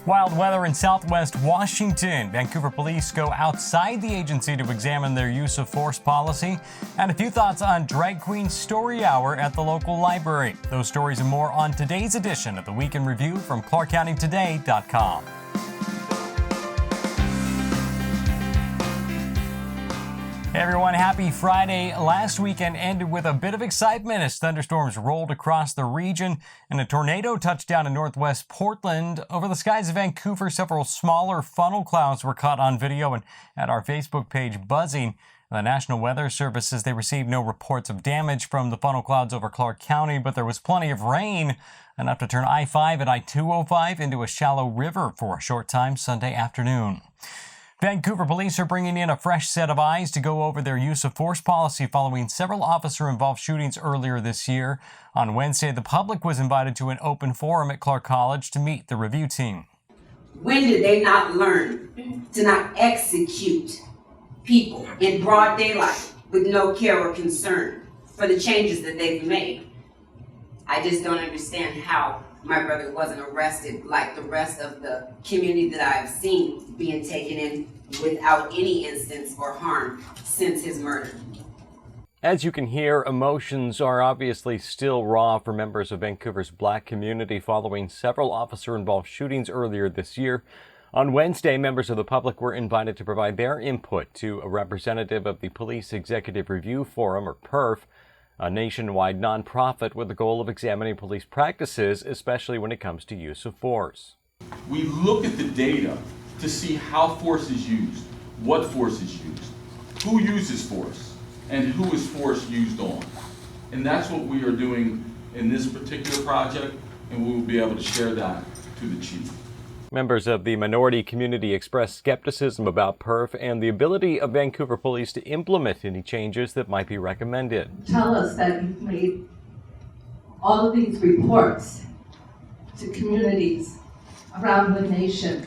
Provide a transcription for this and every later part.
Wild weather in southwest Washington. Vancouver police go outside the agency to examine their use of force policy. And a few thoughts on Drag Queen Story Hour at the local library. Those stories and more on today's edition of the Week in Review from ClarkCountyToday.com. Hey everyone, happy Friday. Last weekend ended with a bit of excitement as thunderstorms rolled across the region and a tornado touched down in northwest Portland. Over the skies of Vancouver, several smaller funnel clouds were caught on video and at our Facebook page buzzing. The National Weather Service says they received no reports of damage from the funnel clouds over Clark County, but there was plenty of rain, enough to turn I-5 and I-205 into a shallow river for a short time Sunday afternoon. Vancouver police are bringing in a fresh set of eyes to go over their use of force policy following several officer-involved shootings earlier this year. On Wednesday, the public was invited to an open forum at Clark College to meet the review team. When did they not learn to not execute people in broad daylight with no care or concern for the changes that they've made? I just don't understand how my brother wasn't arrested like the rest of the community that I've seen being taken in without any instance or harm since his murder. As you can hear, emotions are obviously still raw for members of Vancouver's Black community following several officer-involved shootings earlier this year. On Wednesday, members of the public were invited to provide their input to a representative of the Police Executive Review Forum, or PERF, a nationwide nonprofit with the goal of examining police practices, especially when it comes to use of force. We look at the data to see how force is used, what force is used, who uses force, and who is force used on. And that's what we are doing in this particular project, and we will be able to share that to the chief. Members of the minority community expressed skepticism about PERF and the ability of Vancouver police to implement any changes that might be recommended. Tell us that you've made all of these reports to communities around the nation.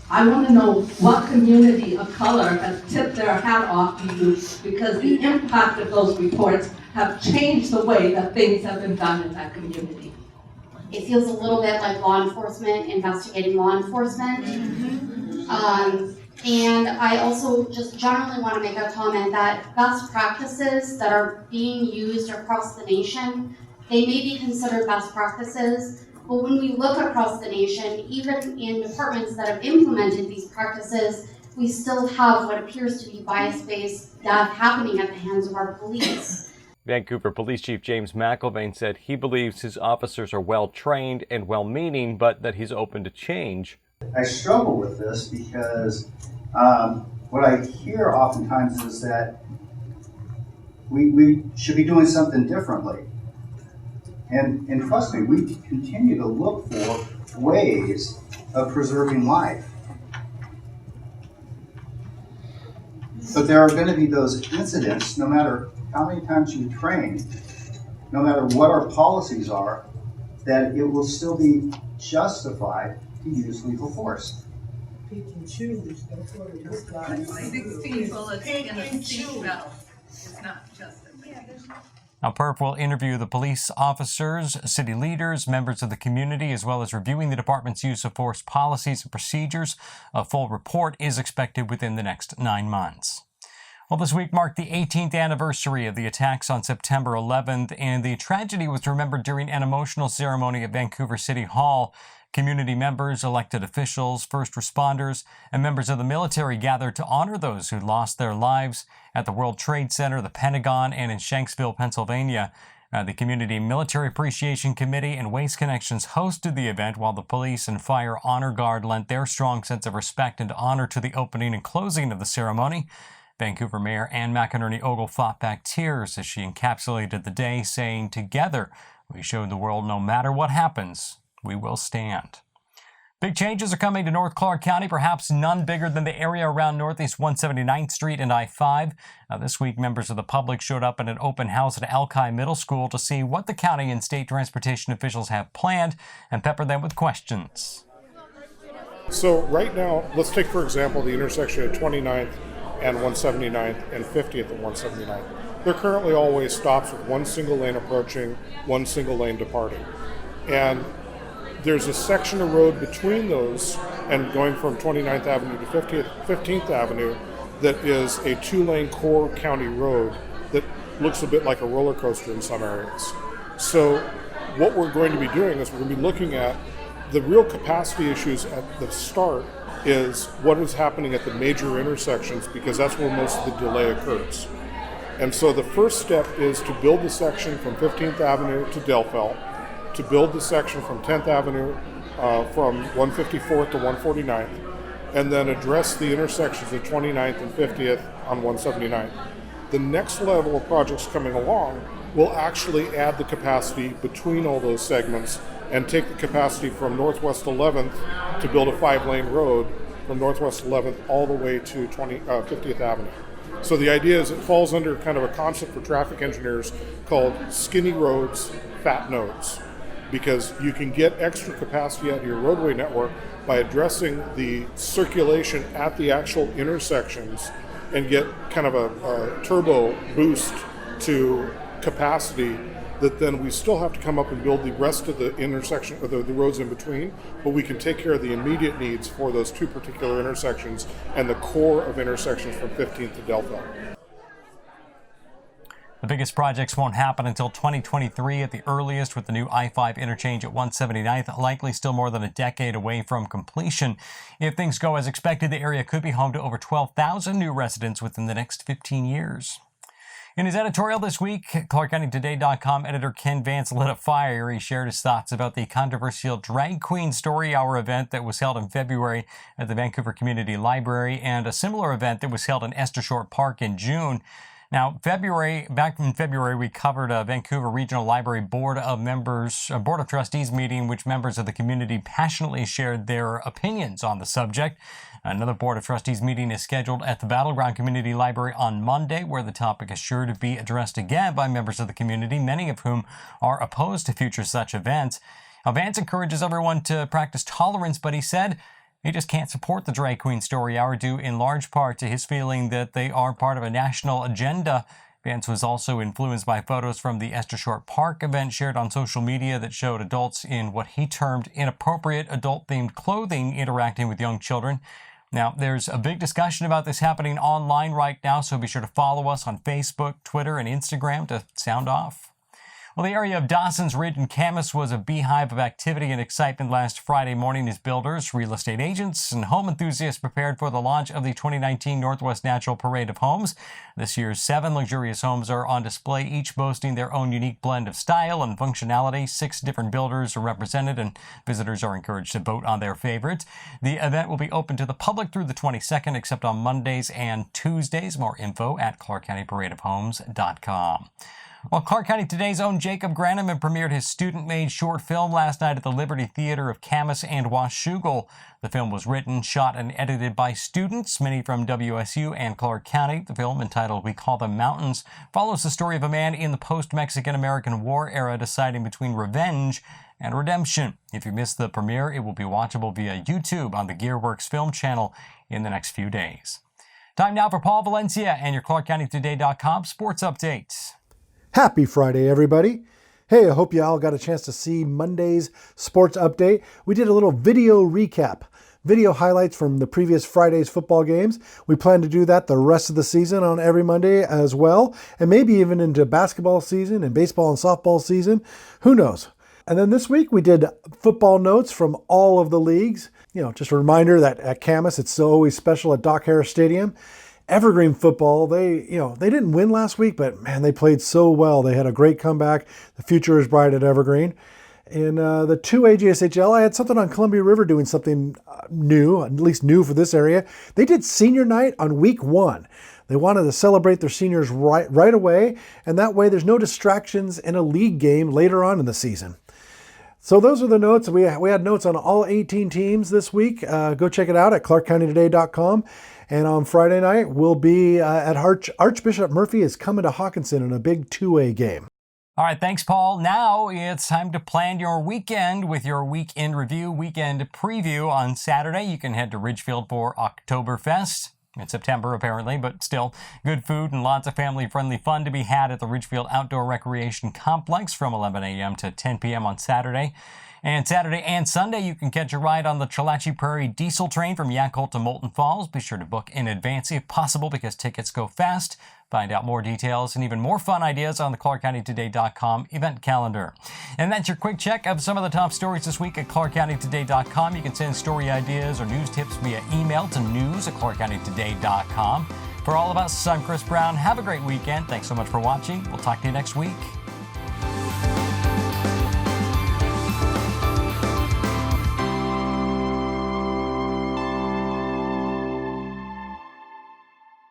I want to know what community of color has tipped their hat off to you because the impact of those reports have changed the way that things have been done in that community. It feels a little bit like law enforcement investigating law enforcement. And I also just generally want to make a comment that best practices that are being used across the nation, they may be considered best practices, but when we look across the nation, even in departments that have implemented these practices, we still have what appears to be bias-based death happening at the hands of our police. Vancouver Police Chief James McIlvaine said he believes his officers are well-trained and well-meaning, but that he's open to change. I struggle with this because what I hear oftentimes is that we should be doing something differently. And trust me, we continue to look for ways of preserving life. But there are going to be those incidents, no matter how many times you train, no matter what our policies are, that it will still be justified to use lethal force. Pick and choose. That's what it looks like. 16 bullets in a seatbelt. It's not just a man. Now, PERF will interview the police officers, city leaders, members of the community, as well as reviewing the department's use of force policies and procedures. A full report is expected within the next 9 months. Well, this week marked the 18th anniversary of the attacks on September 11th, and the tragedy was remembered during an emotional ceremony at Vancouver City Hall. Community members, elected officials, first responders, and members of the military gathered to honor those who lost their lives at the World Trade Center, the Pentagon, and in Shanksville, Pennsylvania. The Community Military Appreciation Committee and Waste Connections hosted the event, while the Police and Fire Honor Guard lent their strong sense of respect and honor to the opening and closing of the ceremony. Vancouver Mayor Anne McInerney-Ogle fought back tears as she encapsulated the day, saying, "Together, we showed the world no matter what happens, we will stand." Big changes are coming to North Clark County, perhaps none bigger than the area around Northeast 179th Street and I-5. This week, members of the public showed up at an open house at Alki Middle School to see what the county and state transportation officials have planned and pepper them with questions. So right now, let's take, for example, the intersection of 29th and 179th and 50th and 179th. There are currently always stops with one single lane approaching, one single lane departing. And there's a section of road between those and going from 29th Avenue to 15th Avenue that is a 2-lane core county road that looks a bit like a roller coaster in some areas. So what we're going to be doing is we're going to be looking at the real capacity issues at the start is what is happening at the major intersections, because that's where most of the delay occurs. And so the first step is to build the section from 15th Avenue to Delphel, to build the section from 10th Avenue from 154th to 149th, and then address the intersections of 29th and 50th on 179th. The next level of projects coming along will actually add the capacity between all those segments and take the capacity from Northwest 11th to build a 5-lane road from Northwest 11th all the way to 50th Avenue. So the idea is it falls under kind of a concept for traffic engineers called skinny roads, fat nodes, because you can get extra capacity out of your roadway network by addressing the circulation at the actual intersections and get kind of a turbo boost to capacity that then we still have to come up and build the rest of the intersection, or the roads in between, but we can take care of the immediate needs for those two particular intersections and the core of intersections from 15th to Delphel. The biggest projects won't happen until 2023 at the earliest, with the new I-5 interchange at 179th likely still more than a decade away from completion. If things go as expected, the area could be home to over 12,000 new residents within the next 15 years. In his editorial this week, ClarkCountyToday.com editor Ken Vance lit a fire. He shared his thoughts about the controversial Drag Queen Story Hour event that was held in February at the Vancouver Community Library, and a similar event that was held in Esther Short Park in June. Now, back in February, we covered a Vancouver Regional Library Board of Trustees meeting, which members of the community passionately shared their opinions on the subject. Another Board of Trustees meeting is scheduled at the Battleground Community Library on Monday, where the topic is sure to be addressed again by members of the community, many of whom are opposed to future such events. Now, Vance encourages everyone to practice tolerance, but he said he just can't support the Drag Queen Story Hour, due in large part to his feeling that they are part of a national agenda. Vance was also influenced by photos from the Esther Short Park event shared on social media that showed adults in what he termed inappropriate adult-themed clothing interacting with young children. Now, there's a big discussion about this happening online right now, so be sure to follow us on Facebook, Twitter, and Instagram to sound off. Well, the area of Dawson's Ridge and Camas was a beehive of activity and excitement last Friday morning as builders, real estate agents, and home enthusiasts prepared for the launch of the 2019 Northwest Natural Parade of Homes. This year's 7 luxurious homes are on display, each boasting their own unique blend of style and functionality. 6 different builders are represented, and visitors are encouraged to vote on their favorites. The event will be open to the public through the 22nd, except on Mondays and Tuesdays. More info at ClarkCountyParadeOfHomes.com. Well, Clark County Today's own Jacob Granneman premiered his student-made short film last night at the Liberty Theater of Camas and Washougal. The film was written, shot, and edited by students, many from WSU and Clark County. The film, entitled We Call Them Mountains, follows the story of a man in the post-Mexican-American War era deciding between revenge and redemption. If you missed the premiere, it will be watchable via YouTube on the Gearworks Film channel in the next few days. Time now for Paul Valencia and your ClarkCountyToday.com sports updates. Happy Friday, everybody. Hey, I hope you all got a chance to see Monday's sports update. We did a little video recap, video highlights from the previous Friday's football games. We plan to do that the rest of the season on every Monday as well, and maybe even into basketball season and baseball and softball season. Who knows? And then this week we did football notes from all of the leagues. Just a reminder that at Camas, it's always special at Doc Harris Stadium. Evergreen football, they didn't win last week, but man, they played so well. They had a great comeback. The future is bright at Evergreen. In the 2A GSHL, I had something on Columbia River doing something new, at least new for this area. They did senior night on week 1. They wanted to celebrate their seniors right away, and that way there's no distractions in a league game later on in the season. So those are the notes. We had notes on all 18 teams this week. Go check it out at ClarkCountyToday.com. And on Friday night, we'll be at Archbishop Murphy is coming to Hawkinson in a big 2A game. All right, thanks, Paul. Now it's time to plan your weekend with your weekend review, weekend preview. On Saturday, you can head to Ridgefield for Oktoberfest. In September, apparently, but still, good food and lots of family-friendly fun to be had at the Ridgefield Outdoor Recreation Complex from 11 a.m. to 10 p.m. on Saturday. And Saturday and Sunday, you can catch a ride on the Chalachi Prairie diesel train from Yakult to Molten Falls. Be sure to book in advance if possible because tickets go fast. Find out more details and even more fun ideas on the ClarkCountyToday.com event calendar. And that's your quick check of some of the top stories this week at ClarkCountyToday.com. You can send story ideas or news tips via email to news@ClarkCountyToday.com. For all of us, I'm Chris Brown. Have a great weekend. Thanks so much for watching. We'll talk to you next week.